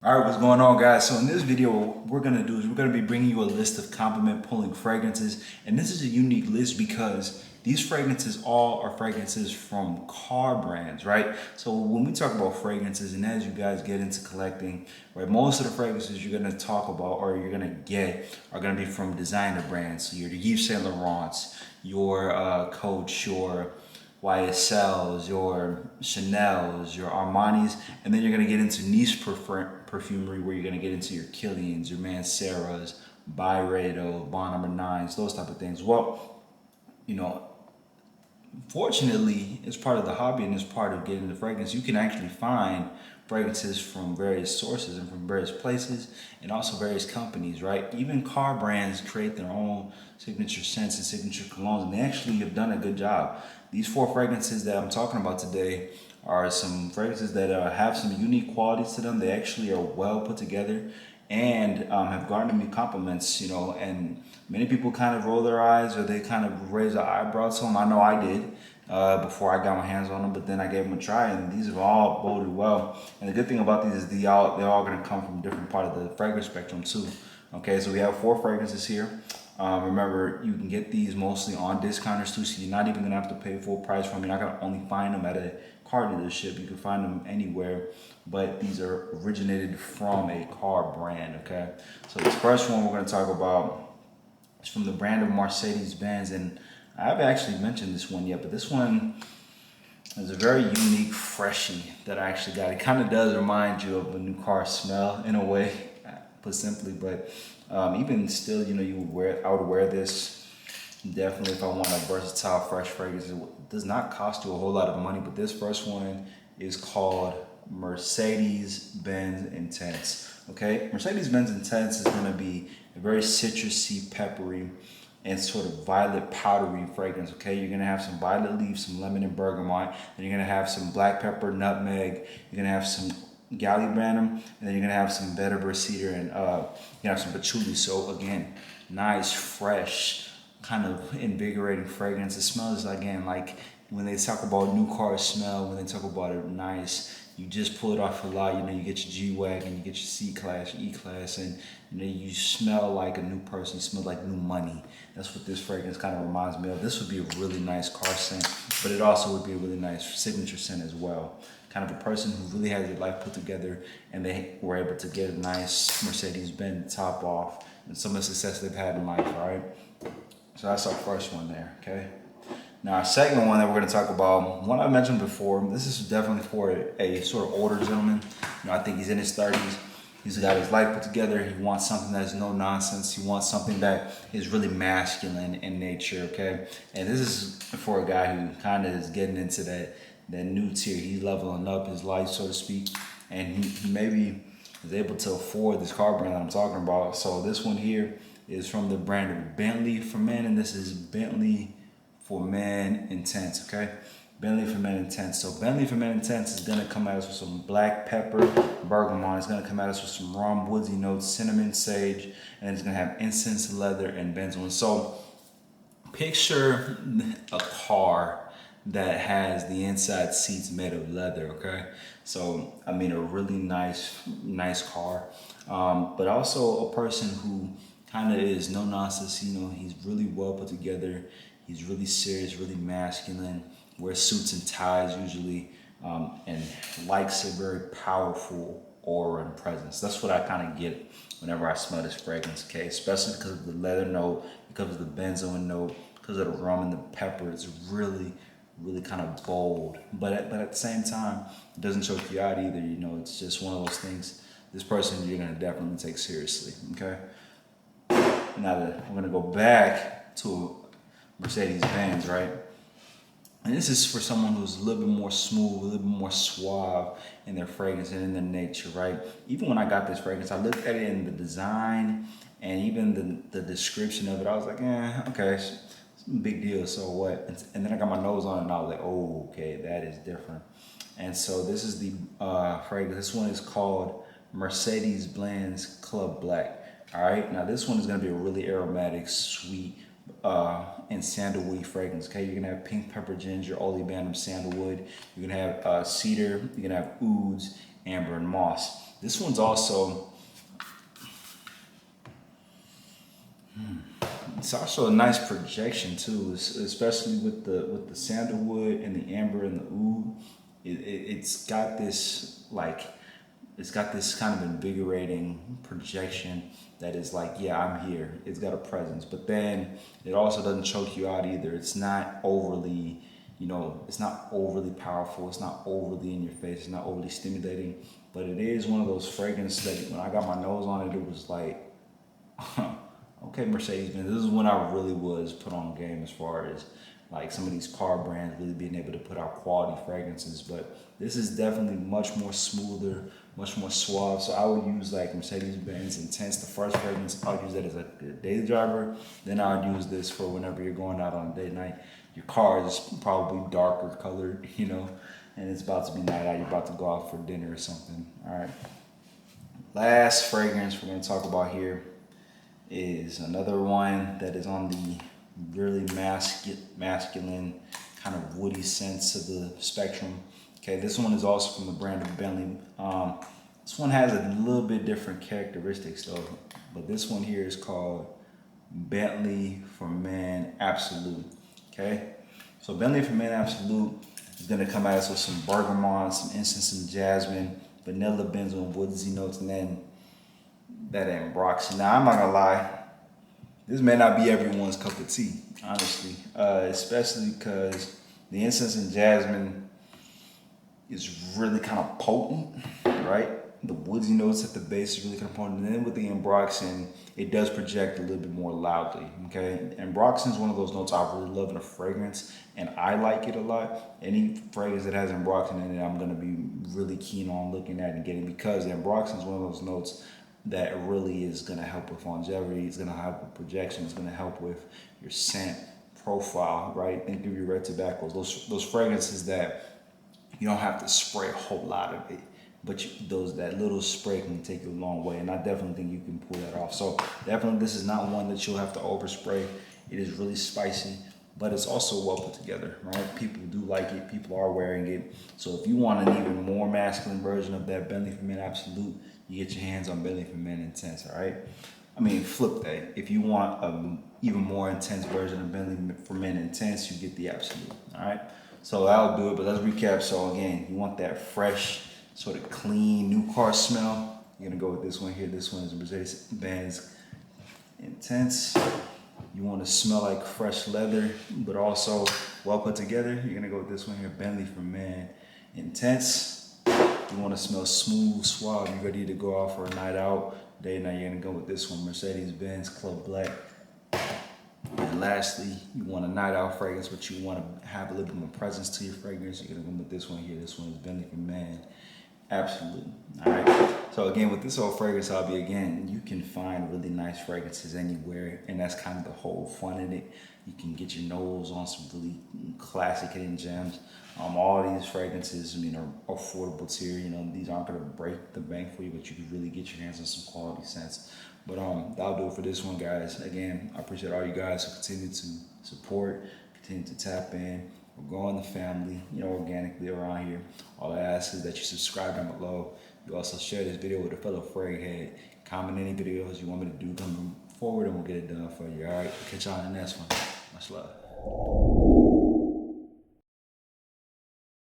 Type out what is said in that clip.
All right, what's going on, guys? So in this video, what we're gonna do is we're gonna be bringing you a list of compliment pulling fragrances, and this is a unique list because these fragrances all are fragrances from car brands, right? So when we talk about fragrances, and as you guys get into collecting, right, most of the fragrances you're gonna talk about or you're gonna get are gonna be from designer brands. So your Yves Saint Laurents, your Coach, your YSLs, your Chanel's, your Armani's, and then you're gonna get into niche perfumery where you're gonna get into your Kilians, your Mancera's, Byredo, Bond Number Nines, those type of things. Well, you know, fortunately, it's part of the hobby and it's part of getting the fragrance. You can actually find fragrances from various sources and from various places and also various companies, right? Even car brands create their own signature scents and signature colognes, and they actually have done a good job. These four fragrances that I'm talking about today are some fragrances that have some unique qualities to them. They actually are well put together and have garnered me compliments, and many people kind of roll their eyes or they kind of raise their eyebrows to them. I know I did before I got my hands on them, but then I gave them a try, and these have all boded well. And the good thing about these is they're all going to come from different part of the fragrance spectrum too. Okay, so we have four fragrances here. Remember, you can get these mostly on discounters too, so you're not even going to have to pay full price for them. You're not going to only find them at a car dealership. You can find them anywhere, but these are originated from a car brand, okay? So this first one we're going to talk about is from the brand of Mercedes-Benz, and I haven't actually mentioned this one yet, but this one is a very unique freshie that I actually got. It kind of does remind you of a new car smell in a way, put simply, but even still, I would wear this definitely if I want a versatile, fresh fragrance. It does not cost you a whole lot of money, but this first one is called Mercedes-Benz Intense. Okay, Mercedes-Benz Intense is going to be a very citrusy, peppery, and sort of violet powdery fragrance. Okay, you're gonna have some violet leaves, some lemon and bergamot, and you're gonna have some black pepper, nutmeg. You're gonna have some gallibranum, and then you're gonna have some vetiver cedar, and you're gonna have some patchouli. So again, nice, fresh, kind of invigorating fragrance. It smells again like when they talk about new car smell. When they talk about it nice, you just pull it off a lot. You get your G-Wagon, you get your C-Class, your E-Class, and you smell like a new person. You smell like new money. That's what this fragrance kind of reminds me of. This would be a really nice car scent, but it also would be a really nice signature scent as well. Kind of a person who really has their life put together and they were able to get a nice Mercedes-Benz top off and some of the success they've had in life, all right? So that's our first one there, okay? Now, our second one that we're going to talk about, one I mentioned before, this is definitely for a sort of older gentleman. I think he's in his 30s. He's got his life put together. He wants something that's no nonsense. He wants something that is really masculine in nature, okay? And this is for a guy who kind of is getting into that new tier. He's leveling up his life, so to speak, and he maybe is able to afford this car brand that I'm talking about. So this one here is from the brand of Bentley for Men, and this is Bentley for Men Intense, okay? Bentley for Men Intense. So Bentley for Men Intense is gonna come at us with some black pepper, bergamot. It's gonna come at us with some rum, woodsy notes, cinnamon, sage, and it's gonna have incense, leather, and benzoin. So picture a car that has the inside seats made of leather, okay? So, I mean, a really nice car, but also a person who kind of is no nonsense. He's really well put together. He's really serious, really masculine, wears suits and ties usually, and likes a very powerful aura and presence. That's what I kind of get whenever I smell this fragrance, okay? Especially because of the leather note, because of the benzoin note, because of the rum and the pepper. It's really kind of bold, but at the same time, it doesn't choke you out either. It's just one of those things. This person you're gonna definitely take seriously, okay? Now that we're gonna go back to Mercedes-Benz, right? And this is for someone who's a little bit more smooth, a little bit more suave in their fragrance and in their nature, right? Even when I got this fragrance, I looked at it in the design and even the description of it. I was like, okay, it's a big deal, so what? And then I got my nose on it and I was like, oh, okay, that is different. And so this is the fragrance. This one is called Mercedes Benz Club Black. All right, now this one is gonna be a really aromatic, sweet, and sandalwood fragrance. Okay, you're gonna have pink pepper ginger, oleandrum sandalwood. You're gonna have cedar. You're gonna have ouds, amber, and moss. This one's also it's also a nice projection too, especially with the sandalwood and the amber and the oud. It's got this it's got this kind of invigorating projection that is like, yeah, I'm here. It's got a presence, but then it also doesn't choke you out either. It's not overly, it's not overly powerful. It's not overly in your face. It's not overly stimulating, but it is one of those fragrances that when I got my nose on it, it was like, okay, Mercedes-Benz. This is when I really was put on game as far as like some of these car brands really being able to put out quality fragrances. But this is definitely much more smoother, much more suave. So I would use like Mercedes-Benz Intense, the first fragrance. I'll use that as a daily driver. Then I would use this for whenever you're going out on a date night. Your car is probably darker colored, and it's about to be night out. You're about to go out for dinner or something. All right. Last fragrance we're going to talk about here is another one that is on the really masculine kind of woody sense of the spectrum. Okay, this one is also from the brand of Bentley. This one has a little bit different characteristics though, but this one here is called Bentley for Men Absolute. Okay, so Bentley for Men Absolute is gonna come at us with some bergamot, some incense and jasmine, vanilla, benzoin, and woodsy notes, and then that ambroxy. Now I'm not gonna lie, this may not be everyone's cup of tea, honestly, especially because the incense and jasmine is really kind of potent, right? The woodsy notes at the base is really kind of potent, and then with the ambroxan, it does project a little bit more loudly. Okay, ambroxan is one of those notes I really love in a fragrance, and I like it a lot. Any fragrance that has ambroxan in it, I'm gonna be really keen on looking at and getting, because ambroxan is one of those notes that really is going to help with longevity. It's going to help with projection. It's going to help with your scent profile, right? Think of your red tobaccos. Those fragrances that you don't have to spray a whole lot of it, but that little spray can take you a long way. And I definitely think you can pull that off. So definitely, this is not one that you'll have to overspray. It is really spicy, but it's also well put together, right? People do like it. People are wearing it. So if you want an even more masculine version of that Bentley for Men Absolute, you get your hands on Bentley for Men Intense, all right? I mean, flip that. If you want an even more intense version of Bentley for Men Intense, you get the Absolute, all right? So that'll do it, but let's recap. So again, you want that fresh, sort of clean, new car smell. You're gonna go with this one here. This one is Mercedes-Benz Intense. You want to smell like fresh leather, but also well put together. You're gonna go with this one here, Bentley for Men Intense. You want to smell smooth, suave. You're ready to go out for a night out. Day night, you're gonna go with this one, Mercedes-Benz Club Black. And lastly, you want a night out fragrance, but you want to have a little bit more presence to your fragrance. You're gonna go with this one here. This one is Bentley for Men Absolute. All right. So again, with this whole fragrance hobby, again, you can find really nice fragrances anywhere, and that's kind of the whole fun in it. You can get your nose on some really classic hidden gems. All these fragrances, are affordable tier. These aren't gonna break the bank for you, but you can really get your hands on some quality scents. But that'll do it for this one, guys. Again, I appreciate all you guys who continue to support, continue to tap in. We're growing the family, organically around here. All I ask is that you subscribe down below. You also share this video with a fellow fraghead. Comment any videos you want me to do coming forward, and we'll get it done for you. All right, catch y'all in the next one. Much love.